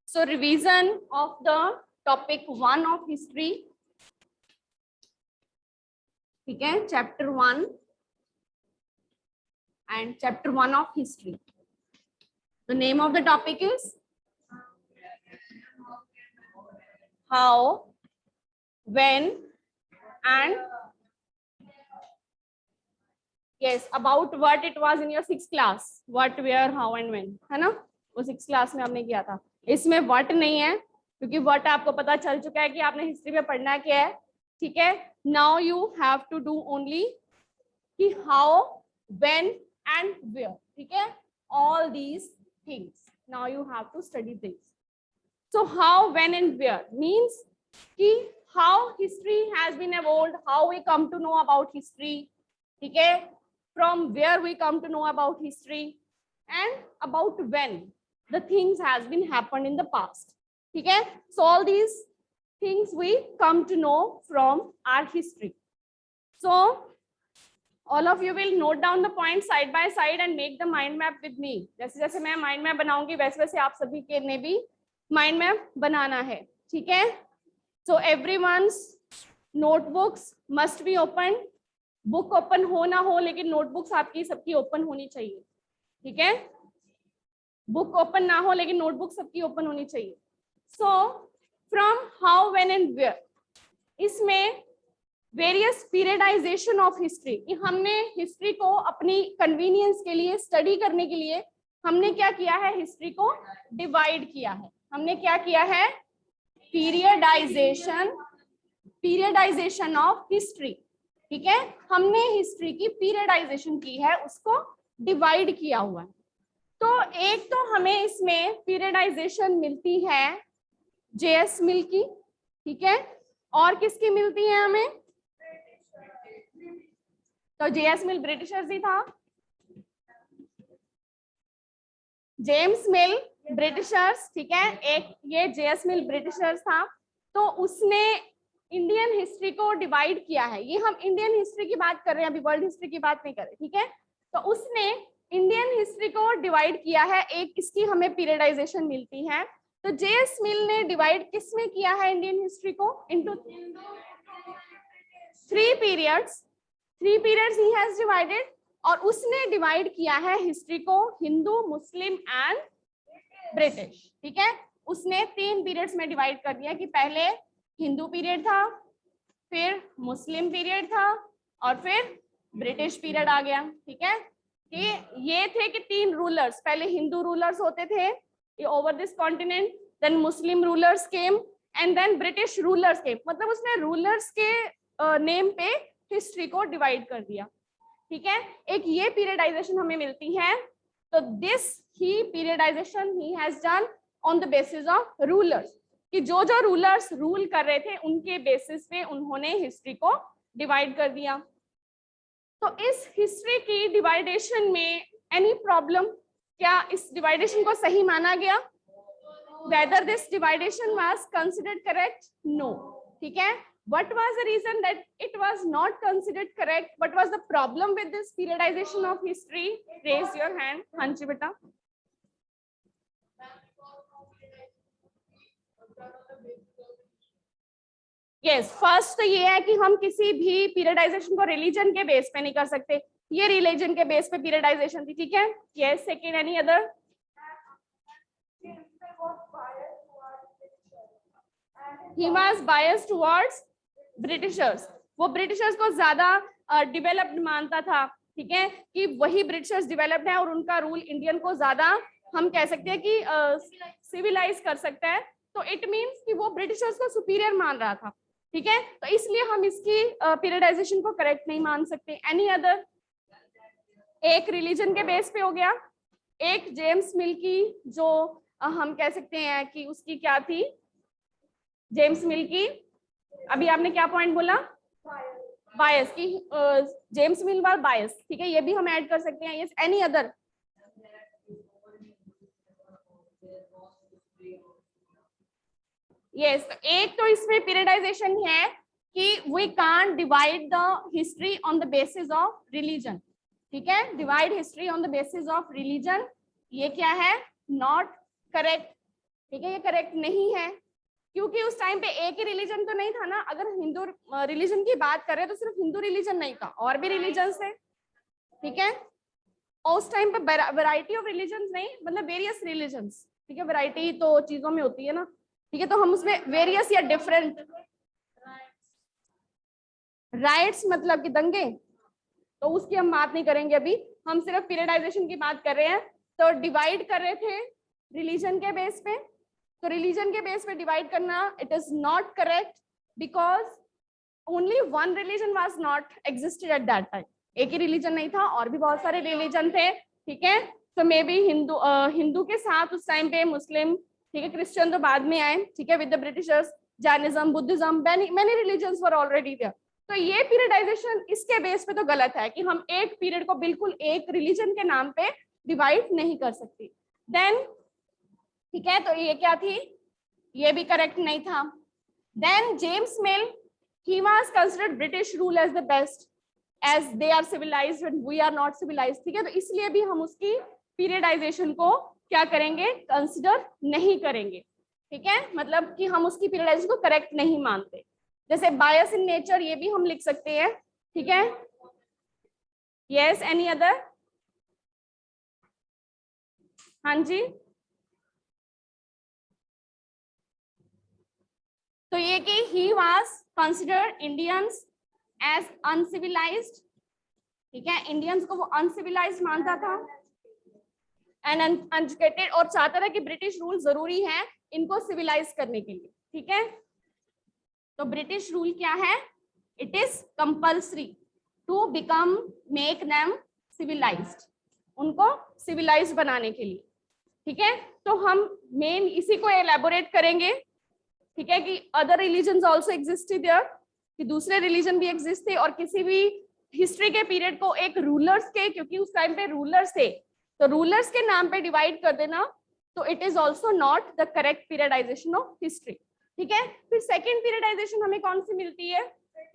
So revision of the topic 1 of history. ठीक है, chapter 1 and chapter 1 of history. The name of the topic is how, when and yes, about what it was in your 6th class. What, where, how and when, है ना? वो 6th class में आपने किया था. इसमें what नहीं है क्योंकि what आपको पता चल चुका है कि आपने हिस्ट्री में पढ़ना क्या है. ठीक है, now you have to do only कि how, when and where. ठीक है, all these things now you have to study this. So how, when and where means कि how history has been evolved, how we come to know about history. ठीक है, from where we come to know about history and about when the things has been happened in the past. ठीक है, so all these things we come to know from our history. So all of you will note down the points side by side and make the mind map with me. जैसे जैसे मैं mind map बनाऊंगी वैसे वैसे आप सभी के ने भी mind map बनाना है. ठीक है, so everyone's notebooks must be open. Book open हो ना हो लेकिन नोटबुक्स आपकी सबकी ओपन होनी चाहिए. ठीक है, बुक ओपन ना हो लेकिन नोटबुक सबकी ओपन होनी चाहिए. So from how, when and where, इसमें वेरियस पीरियडाइजेशन ऑफ हिस्ट्री. हमने हिस्ट्री को अपनी कन्वीनियंस के लिए, स्टडी करने के लिए हमने क्या किया है, हिस्ट्री को डिवाइड किया है. हमने क्या किया है, पीरियडाइजेशन ऑफ हिस्ट्री. ठीक है, हमने हिस्ट्री की पीरियडाइजेशन की है, उसको डिवाइड किया हुआ है. तो एक तो हमें इसमें पीरियडाइजेशन मिलती है जेएस मिल की. ठीक है, और किसकी मिलती है हमें, तो जेएस मिल ब्रिटिशर्स ही था. जेम्स मिल ब्रिटिशर्स. ठीक है, एक ये जेएस मिल ब्रिटिशर्स था. तो उसने इंडियन हिस्ट्री को डिवाइड किया है. ये हम इंडियन हिस्ट्री की बात कर रहे हैं, अभी वर्ल्ड हिस्ट्री की बात नहीं कर रहे. ठीक है, तो उसने इंडियन हिस्ट्री को डिवाइड किया है. एक इसकी हमें पीरियडाइजेशन मिलती है. तो जेएस मिल ने डिवाइड किस में किया है इंडियन हिस्ट्री को, into 3 periods. 3 periods he has divided. और उसने डिवाइड किया है हिस्ट्री को हिंदू, मुस्लिम एंड ब्रिटिश. ठीक है, उसने 3 पीरियड्स में डिवाइड कर दिया कि पहले हिंदू पीरियड था, फिर मुस्लिम पीरियड था और फिर ब्रिटिश पीरियड आ गया. ठीक है, कि ये थे कि 3 रूलर्स, पहले हिंदू रूलर्स होते थे over this continent, then Muslim rulers came and then British rulers came. मतलब उसने रूलर्स के नेम पे हिस्ट्री को डिवाइड कर दिया. ठीक है, एक ये पीरियडाइजेशन हमें मिलती है. तो this he periodisation he has done on the basis of rulers, कि जो जो रूलर्स रूल कर रहे थे उनके बेसिस पे उन्होंने हिस्ट्री को डिवाइड कर दिया. तो इस हिस्ट्री की डिवाइडेशन में एनी प्रॉब्लम, क्या इस डिवाइडेशन को सही माना गया, whether this divideation was considered correct, no. ठीक है, what was the reason that it was not considered correct, what was the problem with this periodization of history? Raise your hand. हाँ जी बेटा. यस, फर्स्ट ये है कि हम किसी भी पीरियडाइजेशन को रिलीजन के बेस पे नहीं कर सकते. ये रिलीजन के बेस पे पीरियडाइजेशन थी. ठीक है, yes. Second, any other? He was biased towards Britishers. वो ब्रिटिशर्स को ज्यादा डेवलप्ड मानता था. ठीक है, कि वही ब्रिटिशर्स डेवलप्ड है और उनका रूल इंडियन को ज्यादा, हम कह सकते हैं कि सिविलाइज कर सकता है. तो इट मींस कि वो ब्रिटिशर्स को सुपीरियर मान रहा था. ठीक है, तो इसलिए हम इसकी पीरियडाइजेशन को करेक्ट नहीं मान सकते. Any other? एक रिलीजन के बेस पे हो गया. एक जेम्स मिल की, जो हम कह सकते हैं कि उसकी क्या थी, जेम्स मिल की, अभी आपने क्या पॉइंट बोला, बायस की, जेम्स मिल वाज बायस. ठीक है, ये भी हम ऐड कर सकते हैं. Yes, any other? यस, एक तो इसमें पीरियडाइजेशन है कि we can't divide the history on the basis of religion. ठीक है, divide history on the basis of religion, ये क्या है, नॉट करेक्ट. ठीक है, ये करेक्ट नहीं है क्योंकि उस टाइम पे एक ही रिलीजन तो नहीं था ना। अगर हिंदू रिलीजन की बात करें तो सिर्फ हिंदू रिलीजन नहीं था, और भी रिलीजन थे। ठीक है, और उस टाइम पे वैरायटी ऑफ रिलीजन नहीं, मतलब वेरियस रिलीजन्स। ठीक है, वैरायटी तो चीजों में होती है ना। ठीक है, तो हम उसमें वेरियस या डिफरेंट, राइट्स मतलब कि दंगे, तो उसकी हम बात नहीं करेंगे अभी। हम सिर्फ पीरियडाइजेशन की बात कर रहे हैं। तो डिवाइड कर रहे थे रिलीजन के बेस पे। तो रिलीजन के बेस पे डिवाइड करना it is not correct because only one religion was not existed at that time. एक ही रिलीजन नहीं था, और भी बहुत सारे रिलीजन थे। ठीक है, तो मे बी हिंदू के साथ उस टाइम पे मुस्लिम, ठीक है, क्रिश्चियन तो बाद में आए। ठीक है, with the Britishers Jainism, Buddhism, many religions were already there. तो ये पीरियडाइजेशन इसके बेस पे तो गलत है कि हम एक पीरियड को बिल्कुल एक रिलीजन के नाम पे डिवाइड नहीं कर सकती। देन ठीक है, तो ये क्या थी, ये भी करेक्ट नहीं था। Then James Mill, he was considered British rule as the best as they are civilized and we are not civilized। ठीक है, तो इसलिए भी हम उसकी पीरियडाइजेशन को क्या करेंगे, कंसिडर नहीं करेंगे। ठीक है, मतलब कि हम उसकी पीरियडाइजेशन को करेक्ट नहीं मानते। जैसे बायस इन नेचर, ये भी हम लिख सकते हैं। ठीक है, यस, एनी अदर? हाँ जी, तो ये कि he was considered Indians as uncivilized. ठीक है, इंडियंस को वो अनसिविलाइज्ड मानता था एंड अनएजुकेटेड, और चाहता था कि ब्रिटिश रूल जरूरी है इनको सिविलाइज करने के लिए। ठीक है, तो ब्रिटिश रूल क्या है, it is compulsory to become make them civilized, उनको सिविलाइज्ड बनाने के लिए। ठीक है, तो हम मेन इसी को एलैबोरेट करेंगे। ठीक है, कि other religions also existed there, कि दूसरे रिलीजन भी एग्जिस्ट थे, और किसी भी हिस्ट्री के पीरियड को एक रूलर्स के, क्योंकि उस टाइम पे रूलर्स थे, तो रूलर्स के नाम पे डिवाइड कर देना, तो it is also not the correct periodisation of history. ठीक है, फिर सेकंड पीरियडाइजेशन हमें कौन सी मिलती है,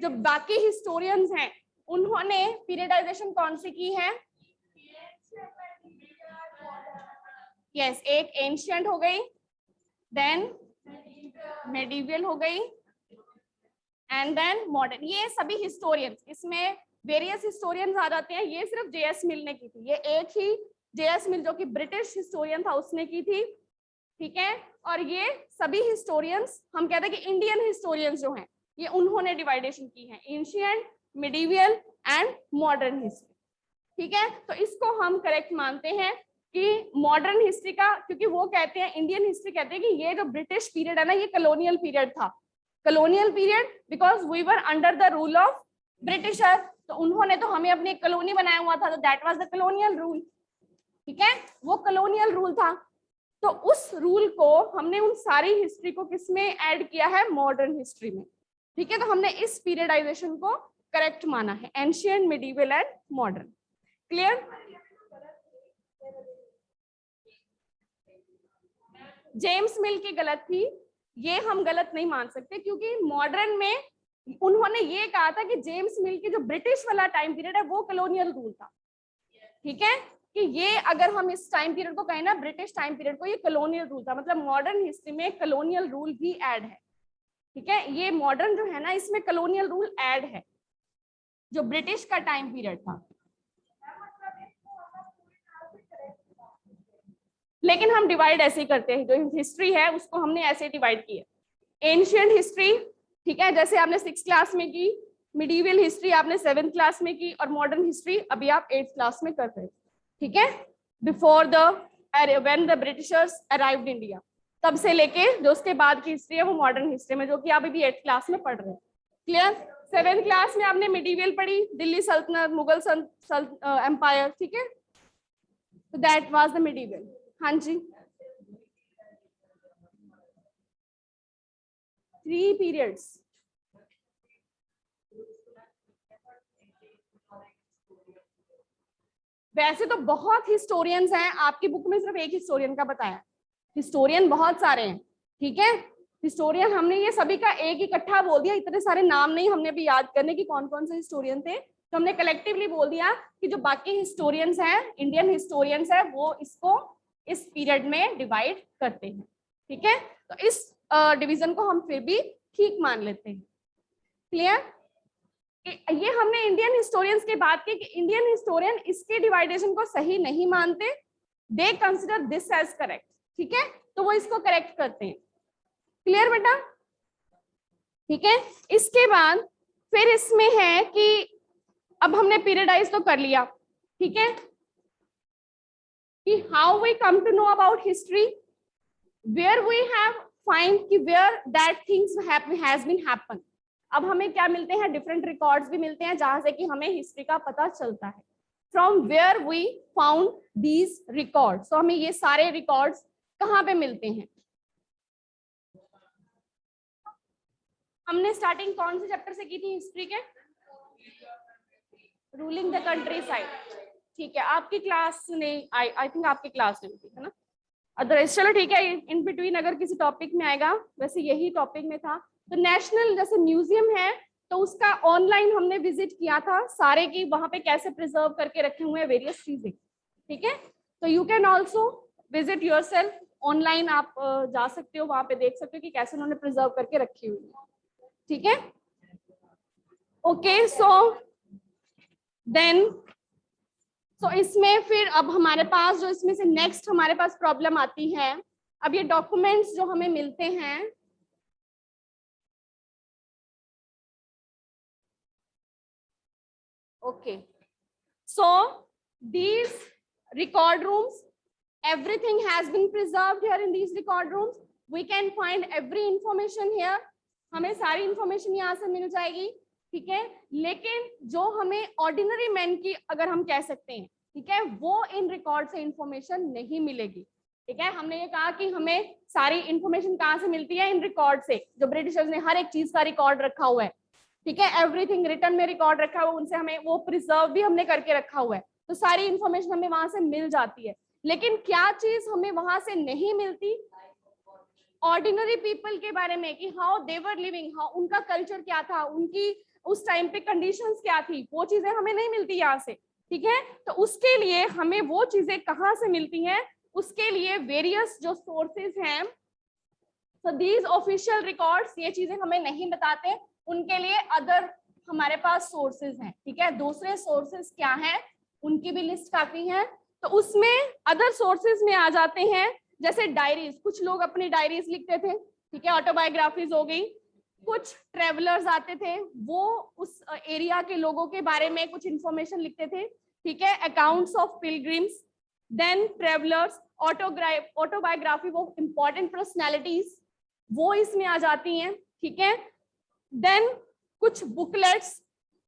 जो बाकी हिस्टोरियंस हैं उन्होंने पीरियडाइजेशन कौन सी की है, यस, एक एंशिएंट हो गई, देन मेडिवल हो गई, एंड देन मॉडर्न। ये सभी हिस्टोरियंस, इसमें वेरियस हिस्टोरियंस आ जाते हैं। ये सिर्फ जेएस मिल ने की थी, ये एक ही जेएस मिल जो कि ब्रिटिश हिस्टोरियन था उसने की थी। ठीक है, और ये सभी हिस्टोरियंस हम कहते हैं कि इंडियन हिस्टोरियंस जो हैं, ये उन्होंने डिवाइडेशन की है, ancient, medieval and modern history. ठीक है, तो इसको हम करेक्ट मानते हैं कि मॉडर्न हिस्ट्री का, क्योंकि वो कहते हैं, इंडियन हिस्ट्री कहते हैं कि ये जो ब्रिटिश पीरियड है ना, ये कॉलोनियल पीरियड था। Colonial period because we were under the rule of Britisher, तो उन्होंने तो हमें अपनी कॉलोनी बनाया हुआ था, तो that was the colonial rule. ठीक है, वो कॉलोनियल रूल था, तो उस रूल को हमने उन सारी हिस्ट्री को किसमें ऐड किया है, मॉडर्न हिस्ट्री में। ठीक है, तो हमने इस पीरियडाइजेशन को करेक्ट माना है, ancient, medieval and modern. Clear? James मिल की गलत थी, ये हम गलत नहीं मान सकते, क्योंकि मॉडर्न में उन्होंने ये कहा था कि जेम्स मिल की जो ब्रिटिश वाला टाइम पीरियड है वो कॉलोनियल रूल था। ठीक है, कि ये अगर हम इस टाइम पीरियड को कहें ना, ब्रिटिश टाइम पीरियड को, ये कॉलोनियल रूल था, मतलब मॉडर्न हिस्ट्री में कॉलोनियल रूल भी ऐड है। ठीक है, ये मॉडर्न जो है ना, इसमें कॉलोनियल रूल ऐड है, जो ब्रिटिश का टाइम पीरियड था। लेकिन हम डिवाइड ऐसे ही करते हैं, जो हिस्ट्री है उसको हमने ऐसे डिवाइड किया, एंशिएंट हिस्ट्री, ठीक है, जैसे आपने 6th क्लास में की, मिडिवल हिस्ट्री आपने 7th क्लास में की, और मॉडर्न हिस्ट्री अभी आप 8th क्लास में कर रहे हैं। ठीक है, before the when the Britishers arrived India, तब से लेके जो उसके बाद की हिस्ट्री है वो मॉडर्न हिस्ट्री में, जो कि आप अभी 8th क्लास में पढ़ रहे हैं। क्लियर? 7th क्लास में आपने मिडिवल पढ़ी, दिल्ली सल्तनत, मुगल एम्पायर। ठीक है, तो दैट वाज द मिडिवल। हाँ जी, 3 पीरियड्स। वैसे तो बहुत हिस्टोरियंस हैं, आपकी बुक में सिर्फ एक हिस्टोरियन का बताया, हिस्टोरियन बहुत सारे हैं। ठीक है, हिस्टोरियन हमने ये सभी का एक इकट्ठा बोल दिया, इतने सारे नाम नहीं हमने अभी याद करने की कौन कौन से हिस्टोरियन थे, तो हमने कलेक्टिवली बोल दिया कि जो बाकी हिस्टोरियंस हैं, इंडियन हिस्टोरियंस है, वो इसको इस पीरियड में डिवाइड करते हैं। ठीक है, तो इस डिवीजन को हम फिर भी ठीक मान लेते हैं। क्लियर? ये हमने इंडियन हिस्टोरियंस की बात की कि इंडियन हिस्टोरियन इसके डिवाइडेशन को सही नहीं मानते, they consider this as correct. ठीक है, तो वो इसको करेक्ट करते हैं। क्लियर बेटा? ठीक है, इसके बाद फिर इसमें है कि अब हमने पीरियडाइज तो कर लिया, ठीक है, कि how we come to know about history, where we have find कि where that things has been happen. अब हमें क्या मिलते हैं, डिफरेंट रिकॉर्ड्स भी मिलते हैं जहां से कि हमें हिस्ट्री का पता चलता है। From where we found these records, तो हमें ये सारे रिकॉर्ड्स कहाँ पे मिलते हैं। हमने स्टार्टिंग कौन से चैप्टर से की थी हिस्ट्री के? Ruling the country side. ठीक है, आपकी क्लास नहीं आई थिंक आपकी क्लास नहीं थी, है ना? अदरवाइज चलो ठीक है, इन बिटवीन अगर किसी टॉपिक में आएगा, वैसे यही टॉपिक में था। तो नेशनल जैसे म्यूजियम है, तो उसका ऑनलाइन हमने विजिट किया था सारे की, वहां पे कैसे प्रिजर्व करके रखे हुए हैं वेरियस चीजें। ठीक है, तो you can also visit yourself online, आप जा सकते हो, वहां पे देख सकते हो कि कैसे उन्होंने प्रिजर्व करके रखी हुई है। ठीक है, ओके, सो देन तो इसमें फिर अब हमारे पास जो इसमें से नेक्स्ट हमारे पास प्रॉब्लम आती है, अब ये डॉक्यूमेंट्स जो हमें मिलते हैं, okay, so these record rooms, everything has been preserved here in these record rooms. We can find every information here. हमें सारी इंफॉर्मेशन यहाँ से मिल जाएगी। ठीक है, लेकिन जो हमें ऑर्डिनरी मैन की अगर हम कह सकते हैं, ठीक है, वो इन रिकॉर्ड से इंफॉर्मेशन नहीं मिलेगी। ठीक है, हमने ये कहा कि हमें सारी इंफॉर्मेशन कहाँ से मिलती है, इन रिकॉर्ड से, जो ब्रिटिशर्स ने हर एक चीज का रिकॉर्ड रखा हुआ है। ठीक है, एवरीथिंग रिटर्न में रिकॉर्ड रखा हुआ है, उनसे हमें वो प्रिजर्व भी हमने करके रखा हुआ है, तो सारी इंफॉर्मेशन हमें वहां से मिल जाती है। लेकिन क्या चीज हमें वहां से नहीं मिलती, ऑर्डिनरी पीपल के बारे में, कि how they were living, how उनका कल्चर क्या था, उनकी उस टाइम पे कंडीशंस क्या थी, वो चीजें हमें नहीं मिलती यहाँ से। ठीक है, तो उसके लिए हमें वो चीजें कहाँ से मिलती हैं, उसके लिए वेरियस जो सोर्सेज हैं, so these ऑफिशियल रिकॉर्ड्स ये चीजें हमें नहीं बताते, उनके लिए अदर हमारे पास सोर्सेज हैं। ठीक है, दूसरे सोर्सेज क्या हैं, उनकी भी लिस्ट काफी है। तो उसमें अदर सोर्सेज में आ जाते हैं जैसे डायरीज, कुछ लोग अपनी डायरीज लिखते थे। ठीक है, ऑटोबायोग्राफीज हो गई। कुछ ट्रेवलर्स आते थे, वो उस एरिया के लोगों के बारे में कुछ इंफॉर्मेशन लिखते थे। ठीक है, accounts of pilgrims, then travellers, autobiography of important personalities, वो इसमें आ जाती हैं। ठीक है, देन कुछ बुकलेट्स,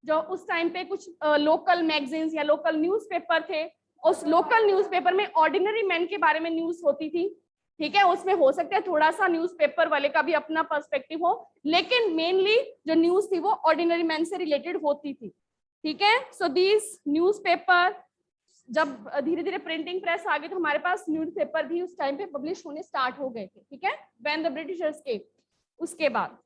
जो उस टाइम पे कुछ लोकल मैगजीन्स या लोकल न्यूज़पेपर थे, उस लोकल न्यूज़पेपर में ऑर्डिनरी मैन के बारे में न्यूज होती थी। ठीक है, उसमें हो सकता है थोड़ा सा न्यूज़पेपर वाले का भी अपना पर्सपेक्टिव हो, लेकिन मेनली जो न्यूज थी वो ऑर्डिनरी मैन से रिलेटेड होती थी। ठीक है, सो दीज न्यूज़पेपर, जब धीरे धीरे प्रिंटिंग प्रेस आ गई तो हमारे पास न्यूज़पेपर भी उस टाइम पे पब्लिश होने स्टार्ट हो गए थे। ठीक है, व्हेन द ब्रिटिशर्स के, उसके बाद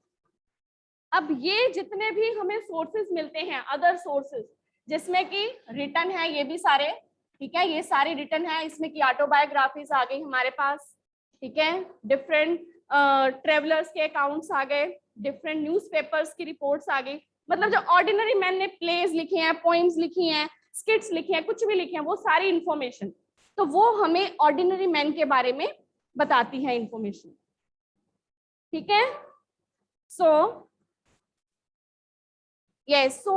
अब ये जितने भी हमें सोर्सेज मिलते हैं, अदर सोर्सेज, जिसमें कि रिटर्न है, ये भी सारे, ठीक है, ये सारी रिटर्न है, इसमें की ऑटोबायोग्राफीज आ गई हमारे पास। ठीक है, डिफरेंट ट्रेवलर्स के अकाउंट्स आ गए, डिफरेंट न्यूज़पेपर्स की रिपोर्ट्स आ गई, मतलब जो ऑर्डिनरी मैन ने प्लेज लिखे हैं, पोइम्स लिखी हैं, स्किट्स लिखे हैं, कुछ भी लिखे हैं, वो सारी इंफॉर्मेशन, तो वो हमें ऑर्डिनरी मैन के बारे में बताती है इंफॉर्मेशन। ठीक है, सो yes, so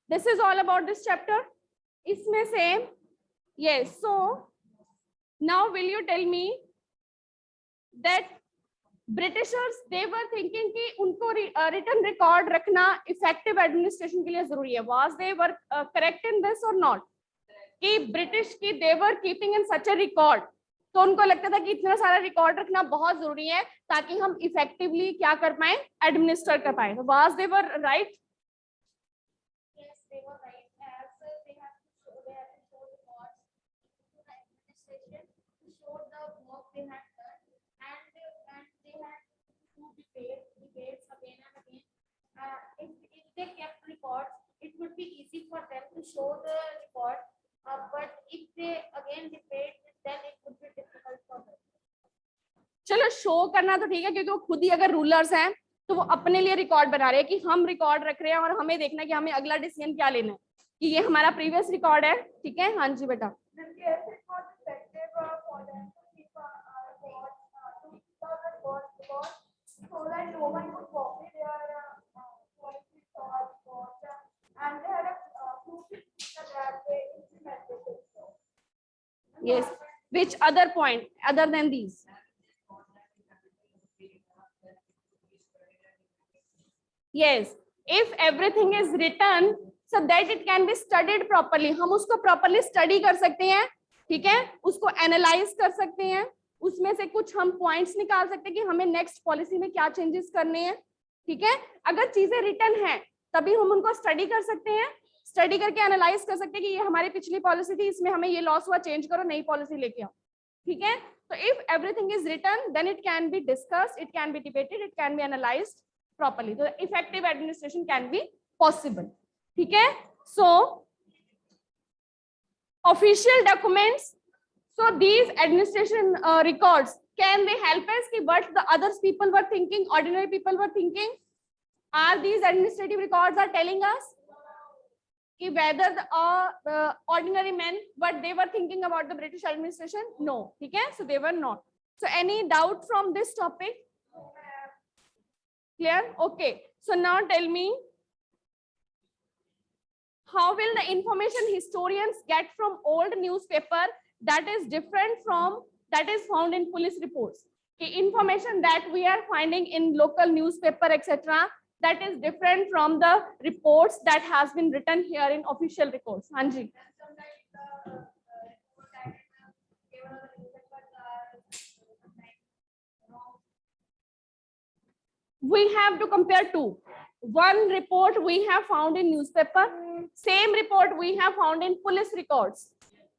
this is all about this chapter. इसमें से yes, so now will you tell me that Britishers they were thinking कि उनको written record रखना effective administration के लिए जरूरी है, was they were correct in this or not, कि ब्रिटिश की they were keeping in such a record, तो उनको लगता था कि इतना सारा रिकॉर्ड रखना बहुत जरूरी है ताकि हम इफेक्टिवली क्या कर पाए, एडमिनिस्टर कर पाए। तो was they were right? They were right, as they have to show records to the administration to show the work they had done, and they had to do debates again and again. If they kept records, it would be easy for them to show the record. But if they again debate, then it would be difficult for them. चलो show करना तो ठीक है, क्योंकि वो खुद ही अगर rulers हैं तो वो अपने लिए रिकॉर्ड बना रहे हैं कि हम रिकॉर्ड रख रहे हैं और हमें देखना है कि हमें अगला डिसीजन क्या लेना है, कि ये हमारा प्रीवियस रिकॉर्ड है, ठीक है। हाँ जी बेटा। Yes. Which other point other than these? Yes. If everything is written so that it can be studied properly, हम उसको properly study कर सकते हैं, ठीक है, उसको analyze कर सकते हैं, उसमें से कुछ हम points निकाल सकते हैं कि हमें next policy में क्या changes करने हैं, ठीक है। अगर चीजें written हैं तभी हम उनको study कर सकते हैं, स्टडी करके एनालाइज कर सकते हैं कि ये हमारी पिछली पॉलिसी थी, इसमें हमें ये लॉस हुआ, चेंज करो, नई पॉलिसी लेके आओ, ठीक है। तो if everything is written then it can be discussed, it can be debated, it can be analysed properly, तो effective administration can be possible, ठीक है। So official documents, so these administration records can they help us कि what the others people were thinking, ordinary people were thinking, are these administrative records are telling us कि whether the ordinary men what they were thinking about the British administration? No, ठीक है, so they were not. So any doubt from this topic? Clear? Okay, so now tell me, how will the information historians get from old newspaper that is different from that is found in police reports? The information that we are finding in local newspaper etc, that is different from the reports that has been written here in official reports. Hanji. We have to compare two. One report we have found in newspaper, same report we have found in police records.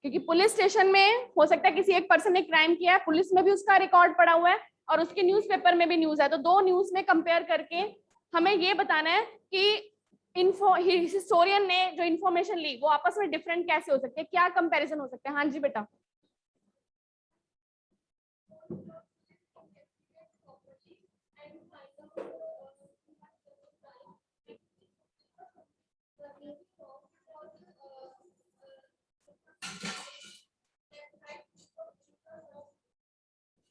क्योंकि police station में हो सकता है किसी एक person ने crime किया है, पुलिस में भी उसका रिकॉर्ड पड़ा हुआ है और उसके न्यूज़पेपर में भी न्यूज है, तो दो न्यूज में कंपेयर करके हमें ये बताना है कि हिस्टोरियन ने जो इन्फॉर्मेशन ली वो आपस में डिफरेंट कैसे हो सकते हैं, क्या कंपैरिजन हो सकते हैं। हाँ जी बेटा।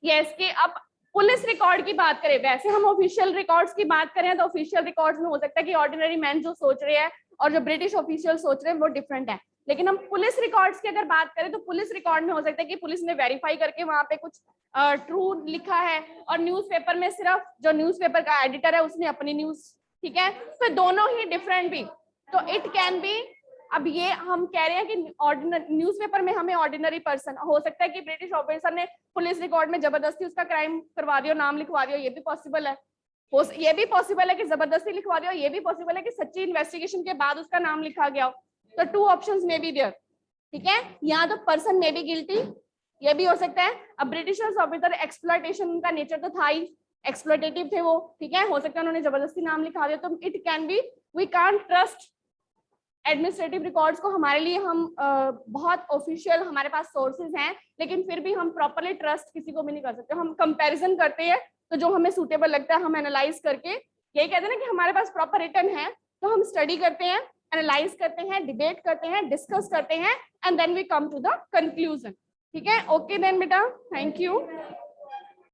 यस कि अब पुलिस रिकॉर्ड की बात करें, वैसे हम ऑफिशियल रिकॉर्ड्स की बात करें तो ऑफिशियल रिकॉर्ड्स में हो सकता है कि ऑर्डिनरी मैन जो सोच रहे हैं और जो ब्रिटिश ऑफिशियल सोच रहे हैं वो डिफरेंट है, लेकिन हम पुलिस रिकॉर्ड्स की अगर बात करें तो पुलिस रिकॉर्ड में हो सकता है कि पुलिस ने वेरीफाई करके वहां पे कुछ ट्रू लिखा है और न्यूज़पेपर में सिर्फ जो न्यूज़पेपर का एडिटर है उसने अपनी न्यूज, ठीक है, तो दोनों ही डिफरेंट भी, तो इट कैन बी। अब ये हम कह रहे हैं कि ऑर्डिनरी न्यूज़पेपर में हमें ऑर्डिनरी पर्सन हो सकता है कि ब्रिटिश ऑफिसर ने पुलिस रिकॉर्ड में जबरदस्ती उसका क्राइम करवा दिया, नाम लिखवा दिया, ये भी पॉसिबल है, ये भी पॉसिबल है कि जबरदस्ती लिखवा दिया, ये भी पॉसिबल है कि सच्ची इन्वेस्टिगेशन के बाद उसका नाम लिखा गया हो, तो टू ऑप्शंस में बी देयर, ठीक है। यहाँ तो पर्सन में बी गिल्टी, ये भी हो सकता है। अब ब्रिटिशर्स ऑफिसर एक्सप्लॉयटेशन उनका नेचर तो था ही, एक्सप्लॉयटेटिव थे वो, ठीक है, हो सकता है उन्होंने जबरदस्ती नाम लिखा दिया, तो it can be, we can't trust administrative records को, हमारे लिए हम बहुत ऑफिशियल हमारे पास सोर्सेज हैं लेकिन फिर भी हम प्रॉपर्ली ट्रस्ट किसी को भी नहीं कर सकते, हम कंपैरिजन करते हैं तो जो हमें सूटेबल लगता है हम एनालाइज करके, यही कहते हैं ना कि हमारे पास प्रॉपर रिटर्न है तो हम स्टडी करते हैं, एनालाइज करते हैं, डिबेट करते हैं, डिस्कस करते हैं and then we come to the conclusion, ठीक है। ओके देन बेटा, थैंक यू।